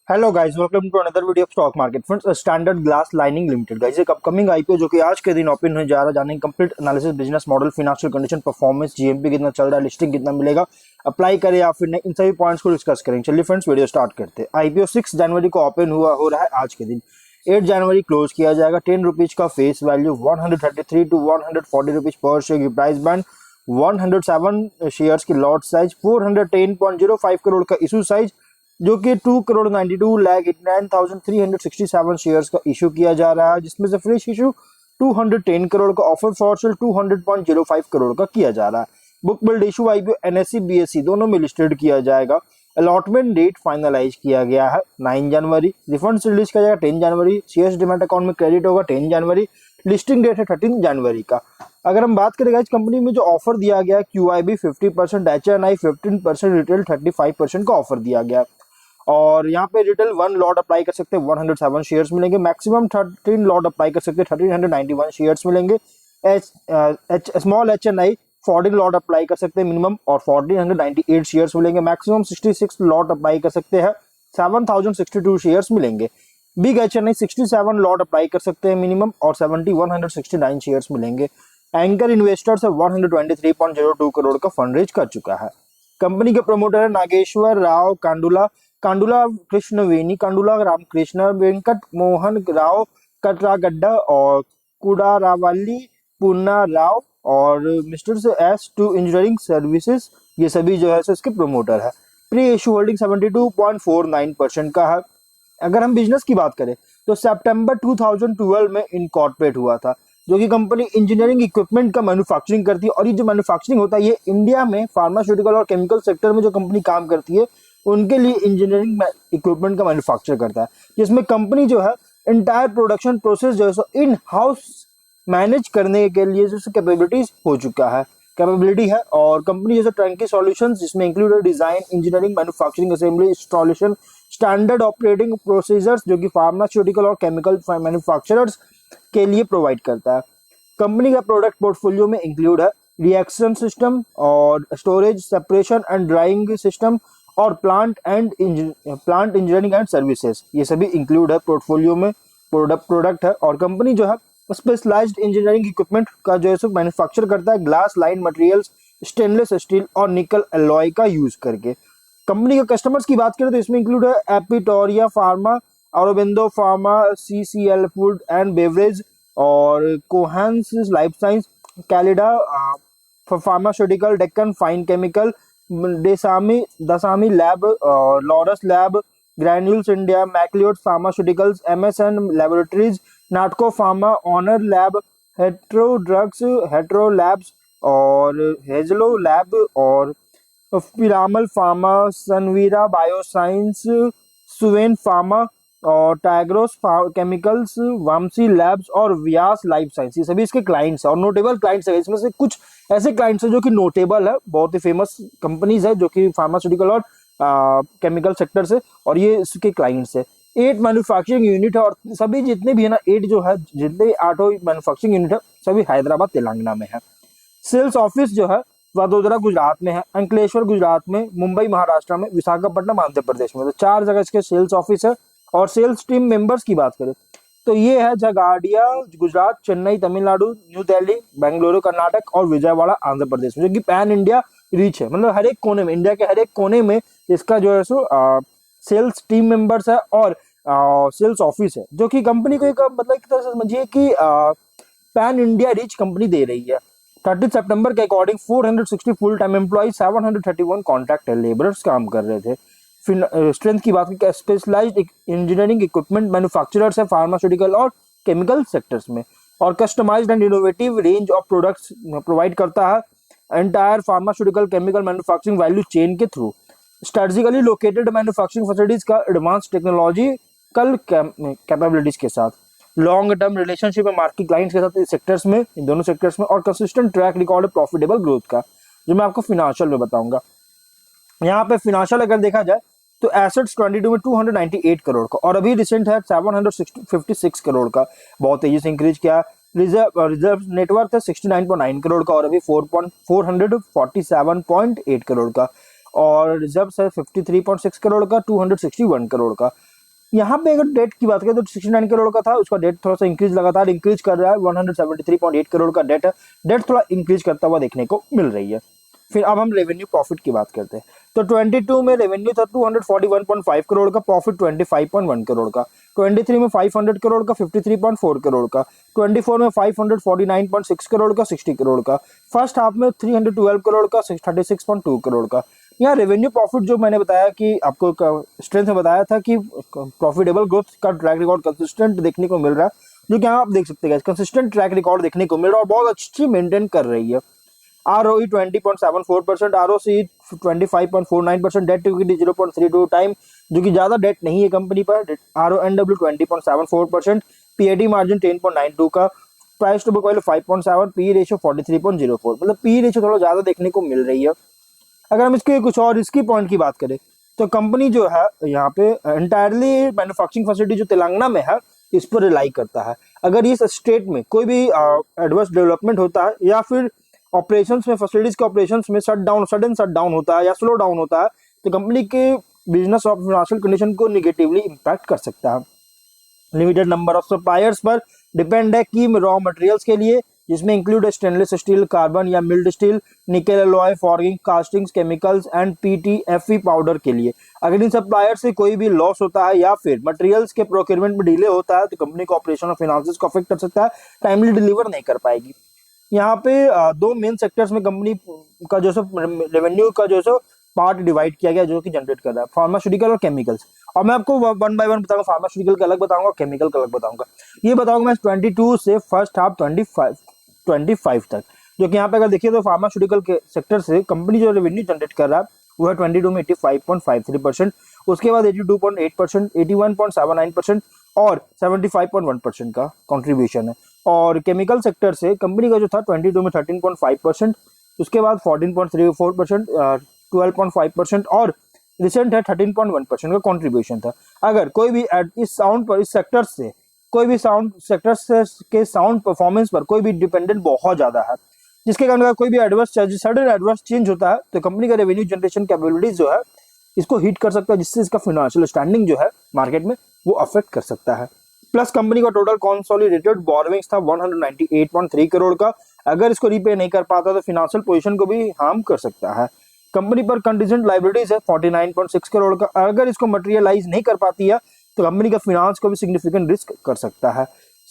Hello guys, welcome to another video of stock market friends. Standard glass lining limited guys एक upcoming IPO जो कि आज के दिन ओपन होने जा रहा है। जानेंगे complete analysis, business model, financial condition, performance, GMP कितना चल रहा है, लिस्टिंग कितना मिलेगा, अप्लाई करें या फिर नहीं, इन सभी पॉइंट्स को डिस्कस करेंगे। चलिए फ्रेंड्स वीडियो स्टार्ट करते हैं। आईपीओ 6 जनवरी को ओपन हो रहा है आज के दिन। 8 जनवरी क्लोज किया जाएगा। 10 रुपीज का फेस वैल्यू, 133 टू 140 रुपीज पर शेयर की प्राइस बैंड, 107 शेयर्स की लॉट साइज, 410.05 करोड़ का इशू साइज जो कि 2,92,89,367 शेयर्स का इशू किया जा रहा है, जिसमें से फ्रेश इशू 210 करोड़ का, ऑफर फॉर सेल 200.05 करोड़ का किया जा रहा है। Book build issue IPO NSC BSc दोनों में लिस्टेड किया जाएगा। अलॉटमेंट डेट फाइनलाइज किया गया है 9 जनवरी। रिफंड रिलीज किया जाएगा 10 जनवरी। शेयर्स डिमैट अकाउंट में क्रेडिट होगा 10 जनवरी। लिस्टिंग डेट है 13 जनवरी का। अगर हम बात करें इस कंपनी में जो ऑफर दिया गया है, क्यूआईबी 50%, एचएनआई 15%, रिटेल 35% का ऑफर दिया गया है। और यहाँ पे रिटेल 1 लॉट अप्लाई कर सकते हैं, 107 शेयर्स मिलेंगे। मैक्सिमम 13 लॉट अप्लाई कर सकते हैं, 1391 शेयर्स मिलेंगे। स्मॉल एचएनआई 40 लॉट अप्लाई कर सकते हैं मिनिमम, और 1498 शेयर्स मिलेंगे। मैक्सिमम 66 लॉट अप्लाई कर सकते हैं, 7062 शेयर्स मिलेंगे। बिग एचएनआई 67 लॉट अप्लाई कर सकते हैं मिनिमम, और 7169 शेयर्स मिलेंगे। एंकर इन्वेस्टर्स है 123.02 करोड़ का फंड रेज कर चुका है। कंपनी के प्रमोटर है नागेश्वर राव कांडुला, कांडुला कृष्णवेणी कांडुला, रामकृष्ण वेंकट मोहन राव कटरागड्डा, और कुडारावली पूर्णा राव, और mister S two engineering services, ये सभी जो है सो इसके प्रमोटर है। प्री इशू होल्डिंग 72.49% का है। अगर हम बिजनेस की बात करें तो सितंबर 2012 में इनकॉर्पोरेट हुआ था, जो कि कंपनी इंजीनियरिंग इक्विपमेंट का मैन्युफैक्चरिंग करती है। और ये जो मैन्युफैक्चरिंग होता है, ये इंडिया में फार्मास्यूटिकल और केमिकल सेक्टर में जो कंपनी काम करती है उनके लिए इंजीनियरिंग इक्विपमेंट का मैन्युफैक्चर करता है, जिसमें कंपनी जो है इंटायर प्रोडक्शन प्रोसेस जो है सो इन हाउस मैनेज करने के लिए जो कैपेबिलिटीज हो चुका है, कैपेबिलिटी है। और कंपनी जैसे टर्नकी सॉल्यूशंस, जिसमें included design, engineering, manufacturing, assembly, installation, standard operating procedures जो कि फार्मास्यूटिकल और केमिकल मैन्युफैक्चरर्स के लिए प्रोवाइड करता है। कंपनी का प्रोडक्ट पोर्टफोलियो में इंक्लूड है रिएक्शन सिस्टम और storage, separation and drawing system, और प्लांट इंजीनियरिंग एंड सर्विसेज, ये सभी इंक्लूड है पोर्टफोलियो में। प्रोडक्ट है। और कंपनी जो है स्पेशलाइज्ड इंजीनियरिंग इक्विपमेंट का जो है सो मैन्युफैक्चर करता है, glass line materials, stainless steel और निकल एलॉय का यूज करके। कंपनी के कस्टमर्स की बात करें तो इसमें इंक्लूड है Apitoria pharma, Aurobindo pharma, CCL food and beverage, और Cohance life science, Kalida pharmaceutical, Deccan fine chemical, Dasami lab, Laurus lab, Granules India, Macleods pharmaceuticals, MSN laboratories, Natco pharma, Honour lab, Hetero drugs, Hetero labs, और हेजलो लैब, और Piramal pharma, Sanvira bioscience, Suven pharma, और टाइग्रोस केमिकल्स, वामसी लैब्स, और व्यास लाइफ साइंस, ये सभी इसके क्लाइंट्स हैं और नोटेबल क्लाइंट्स है। इसमें से कुछ ऐसे क्लाइंट्स हैं जो कि नोटेबल है, बहुत ही फेमस कंपनीज है जो कि फार्मास्यूटिकल और केमिकल सेक्टर से, और ये इसके क्लाइंट्स है। 8 मैन्युफैक्चरिंग यूनिट है, और सभी जितने भी है ना 8 जो है, जितने 8 मैन्युफैक्चरिंग यूनिट है सभी हैदराबाद तेलंगाना में है। सेल्स ऑफिस जो है वडोदरा गुजरात में है, अंकलेश्वर गुजरात में, मुंबई महाराष्ट्र में, विशाखापट्टनम आंध्र प्रदेश में, तो 4 जगह इसके सेल्स ऑफिस है। और सेल्स टीम मेंबर्स की बात करें तो ये है झगाड़िया गुजरात, चेन्नई तमिलनाडु, न्यू दिल्ली, बेंगलुरु कर्नाटक, और विजयवाड़ा आंध्र प्रदेश में, जो कि पैन इंडिया रीच है। मतलब हर एक कोने में, इंडिया के हर एक कोने में इसका जो है सो सेल्स टीम मेंबर्स है और सेल्स ऑफिस है, जो कि कंपनी को एक मतलब एक तरह से समझिए कि पैन इंडिया रीच कंपनी दे रही है। 30 सितंबर के according 460 full time employ, 731 contract labourers काम कर रहे थे। स्ट्रेंथ की बात करें, स्पेशलाइज्ड इंजीनियरिंग इक्विपमेंट मैन्युफैक्चरर्स है फार्मास्यूटिकल और केमिकल सेक्टर्स में, और customised and innovative range of products provide करता है entire pharmaceutical chemical manufacturing value chain के through. Strategically located manufacturing facilities का एडवांस टेक्नोलॉजिकल कैपेबिलिटीज के साथ, लॉन्ग टर्म रिलेशनशिप है मार्केट क्लाइंट्स के साथ इस सेक्टर्स में, इन दोनों सेक्टर्स में, और consistent track record profitable growth का, जो मैं आपको फिनेंशियल में बताऊंगा। यहाँ पे फिनेंशियल अगर देखा जाए तो एसेट्स 22 में 298 करोड़ का, और अभी रिसेंट है 756 करोड़ का, बहुत तेजी से इंक्रीज किया। रिजर्व नेटवर्थ है 69.9 करोड़ का, और अभी 447.8 करोड़ का, और रिजर्व है 53.6 करोड़ का, 261 करोड़ का। यहाँ पे अगर डेट की बात करें तो 69 करोड़ का था, उसका डेट थोड़ा सा इंक्रीज लगातार इंक्रीज कर रहा है, 173.8 करोड़ का डेट है, डेट थोड़ा इंक्रीज करता हुआ देखने को मिल रही है। फिर अब हम रेवेन्यू प्रॉफिट की बात करते हैं। तो 22 में रेवेन्यू था 241.5 करोड़ का, प्रॉफिट 25.1 करोड़ का, 23 में 500 करोड़ का, 53.4 करोड़ का, 24 में 549.6 करोड़ का, 60 करोड़ का, फर्स्ट हाफ में 312 करोड़ का, 36.2 करोड़ का। यहाँ रेवेन्यू प्रॉफिट जो मैंने बताया कि आपको स्ट्रेंथ में बताया था कि प्रॉफिटेबल ग्रोथ का ट्रैक रिकॉर्ड कंसिस्टेंट देखने को मिल रहा है, जो कि आप देख सकते हैं कंसिस्टेंट ट्रैक रिकॉर्ड देखने को मिल रहा है और बहुत अच्छी मेंटेन कर रही है। ROE 20.74%, ROCE 25.49%, debt to equity 0.32 time, जो कि ज्यादा डेट नहीं है कंपनी पर, RONW 20.74%, PAT मार्जिन 10.92 का, price to book value 5.7, P ratio 43.04, मतलब पी रेशियो थोड़ा ज्यादा देखने को मिल रही है। अगर हम इसके कुछ और रिस्की पॉइंट की बात करें तो कंपनी जो है यहाँ पे एंटायरली मैन्युफैक्चरिंग फैसिलिटी जो तेलंगाना में है इस पर रिलाई करता है। अगर इस स्टेट में कोई भी एडवर्स डेवलपमेंट होता है या फिर ऑपरेशंस में, फैसिलिटीज के ऑपरेशंस में सडन शट डाउन होता है या स्लो डाउन होता है तो कंपनी के बिजनेस और फाइनेंशियल कंडीशन को निगेटिवली इम्पैक्ट कर सकता है। लिमिटेड नंबर ऑफ सप्लायर्स पर डिपेंड है की रॉ मटेरियल्स के लिए, जिसमें इंक्लूड स्टेनलेस स्टील, कार्बन या mild steel, nickel alloy, forging, castings, chemicals and PTFE powder के लिए। अगर इन सप्लायर से कोई भी लॉस होता है या फिर मटेरियल्स के प्रोक्योरमेंट में डिले होता है तो कंपनी को ऑपरेशन और फाइनेंसेस को अफेक्ट कर सकता है, टाइमली डिलीवर नहीं कर पाएगी। यहाँ पे दो मेन सेक्टर्स में कंपनी का जो रेवेन्यू का जो पार्ट डिवाइड किया गया जो कि जनरेट कर रहा है, फार्मास्यूटिकल और केमिकल्स। और मैं आपको वन बाय वन बताऊंगा, फार्मास्यूटिकल का अलग बताऊंगा, केमिकल का अलग बताऊंगा। ये बताऊंगा मैं 22 से फर्स्ट हाफ 25 तक, जो कि यहाँ पे अगर देखिए तो फार्मास्यूटिकल के सेक्टर से कंपनी जो रेवेन्यू जनरेट कर रहा है वो है 22 में 85.53%, उसके बाद 82.8%, 81.79% और 75.1% का कंट्रीब्यूशन है। और केमिकल सेक्टर से कंपनी का जो था 22 में 13.5%, उसके बाद 14.34%, 12.5% और रिसेंट है 13.1% का कंट्रीब्यूशन था। अगर कोई भी इस साउंड पर, इस सेक्टर से कोई भी साउंड सेक्टर से के साउंड परफॉर्मेंस पर कोई भी डिपेंडेंट बहुत ज्यादा है, जिसके कारण कोई भी सडन एडवर्स चेंज होता है तो कंपनी का रेवेन्यू जनरेशन कैपेबिलिटीज जो है इसको हिट कर सकता है, जिससे इसका फाइनेंशियल स्टैंडिंग जो है मार्केट में वो अफेक्ट कर सकता है। प्लस कंपनी का टोटल कॉन्सोलिडेटेड बोरोविंग्स था 198.3 करोड़ का, अगर इसको रीपे नहीं कर पाता तो फाइनेंशियल पोजीशन को भी हार्म कर सकता है। कंपनी पर कंटीजेंट लाइबिलिटीज है 49.6 करोड़ का, अगर इसको मटेरियलाइज नहीं कर पाती है तो कंपनी का फाइनेंस को भी सिग्निफिकेंट रिस्क कर सकता है।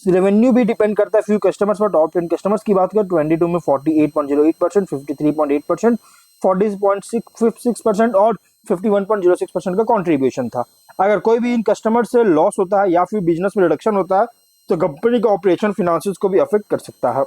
रेवेन्यू भी डिपेंड करता है फ्यू कस्टमर्स पर। टॉप 10 कस्टमर्स की बात करें 22 में 48.08%, 53.8%, 40.6% और 51.06% का कंट्रीब्यूशन था। अगर कोई भी इन कस्टमर से लॉस होता है या फिर बिजनेस में रिडक्शन होता है तो कंपनी का ऑपरेशन फाइनेंसिस को भी अफेक्ट कर सकता है।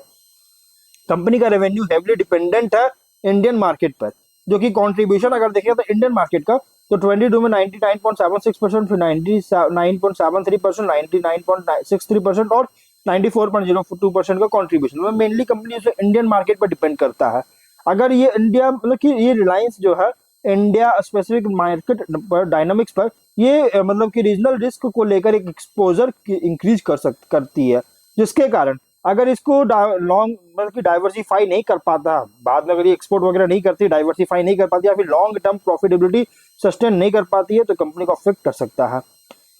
कंपनी का रेवेन्यू हेवली डिपेंडेंट है इंडियन मार्केट पर, जो कि कंट्रीब्यूशन अगर देखें तो इंडियन मार्केट का तो 22 में 99.76%, फिर 99.73%, 99.63% और 94.02% का कंट्रीब्यूशन मेनली कंपनी से इंडियन मार्केट पर डिपेंड करता है। अगर ये इंडिया मतलब कि ये रिलायंस जो है इंडिया स्पेसिफिक मार्केट पर डायनामिक्स पर ये मतलब कि रीजनल रिस्क को लेकर एक एक्सपोजर इंक्रीज करती है, जिसके कारण अगर इसको लॉन्ग मतलब कि डाइवर्सिफाई नहीं कर पाता, बाद में अगर ये एक्सपोर्ट वगैरह नहीं करती, डाइवर्सिफाई नहीं कर पाती या फिर लॉन्ग टर्म प्रॉफिटेबिलिटी सस्टेन नहीं कर पाती है तो कंपनी को अफेक्ट कर सकता है।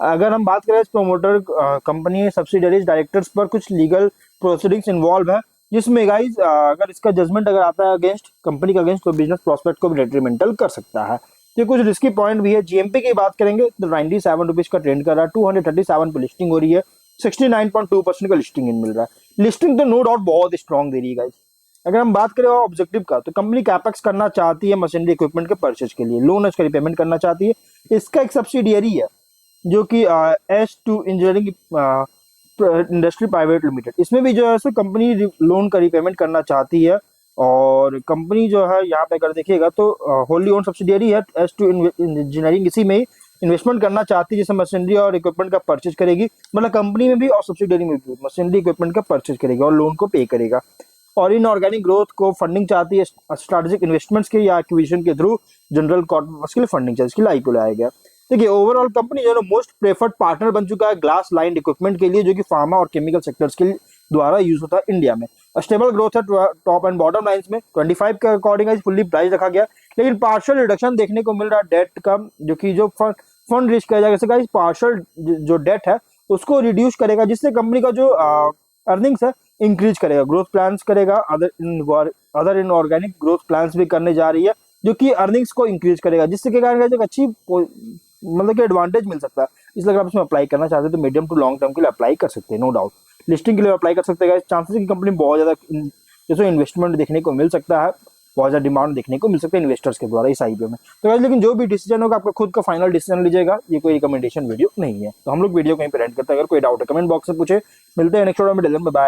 अगर हम बात करें इस प्रोमोटर कंपनी सब्सिडरीज डायरेक्टर्स पर कुछ लीगल प्रोसीडिंग्स इन्वॉल्व है, जिसमें गाइज अगर इसका जजमेंट अगर आता है अगेंस्ट कंपनी का अगेंस्ट तो बिजनेस प्रॉस्पेक्ट को भी डेट्रीमेंटल कर सकता है। तो कुछ रिस्की पॉइंट भी है। जीएमपी की बात करेंगे तो 97 रुपीज का ट्रेंड कर रहा है, 237 पे लिस्टिंग हो रही है, 69.2% का लिस्टिंग इन मिल रहा है। लिस्टिंग तो नो डाउट बहुत स्ट्रॉन्ग दे रही है गाइज। अगर हम बात करें ऑब्जेक्टिव का तो कंपनी कैपेक्स करना चाहती है मशीनरी इक्विपमेंट के परचेज के लिए, लोन उसका रिपेमेंट करना चाहती है। इसका एक सब्सिडियरी है जो कि S2 engineering industry private limited, इसमें भी जो है सो कंपनी लोन का रिपेमेंट करना चाहती है। और कंपनी जो है यहाँ पे अगर देखिएगा तो होली ओन सब्सिडियरी है S2 इंजीनियरिंग, इसी में इन्वेस्टमेंट करना चाहती है जिससे मशीनरी और इक्विपमेंट का परचेज करेगी, मतलब कंपनी में भी और सब्सिडियरी में भी मशीनरी इक्विपमेंट का परचेज करेगी और लोन को पे करेगा। और इन ऑर्गेनिक ग्रोथ को फंडिंग चाहती है स्ट्रेटेजिक इन्वेस्टमेंट्स के या एक्विजिशन के थ्रू जनरल कॉर्पोरेट्स के लिए फंडिंग चाहिए, इसके लिए आईपीओ लाया गया। देखिए ओवरऑल कंपनी जो है मोस्ट प्रेफर्ड पार्टनर बन चुका है ग्लास लाइन इक्विपमेंट के लिए, जो कि फार्मा और केमिकल सेक्टर्स के द्वारा यूज होता है इंडिया में। स्टेबल ग्रोथ है टॉप एंड बॉटम लाइंस में 25 के अकॉर्डिंग फुल्ली प्राइस रखा गया, लेकिन पार्शियल रिडक्शन देखने को मिल रहा है डेट का, जो कि जो फंड रेज किया जाएगा, जैसे गाइस पार्शियल जो डेट है उसको रिड्यूस करेगा, जिससे कंपनी का जो अर्निंग्स है इंक्रीज करेगा, ग्रोथ प्लान्स करेगा, अदर इनऑर्गेनिक ग्रोथ प्लान्स भी करने जा रही है जो कि अर्निंग्स को इंक्रीज करेगा, जिससे क्या कारण एक अच्छी मतलब कि एडवांटेज मिल सकता है। इसलिए अगर आप इसमें अप्लाई करना चाहते हैं तो मीडियम टू लॉन्ग टर्म के लिए अप्लाई कर सकते हैं, नो डाउट। लिस्टिंग के लिए अप्लाई कर सकते हैं, चांसेस है कि कंपनी बहुत ज्यादा जैसे इन्वेस्टमेंट देखने को मिल सकता है, बहुत ज्यादा डिमांड देखने को मिल सकता है इन्वेस्टर्स के द्वारा इस आईपीओ में। तो गाइस लेकिन जो भी डिसीजन होगा आपका खुद का फाइनल डिसीजन लीजिएगा, ये कोई रिकमेंडेशन वीडियो नहीं है। तो हम लोग वीडियो कहीं पे एंड करते हैं, अगर कोई डाउट है कमेंट बॉक्स में पूछे। मिलते हैं नेक्स्ट वीडियो में, बाय।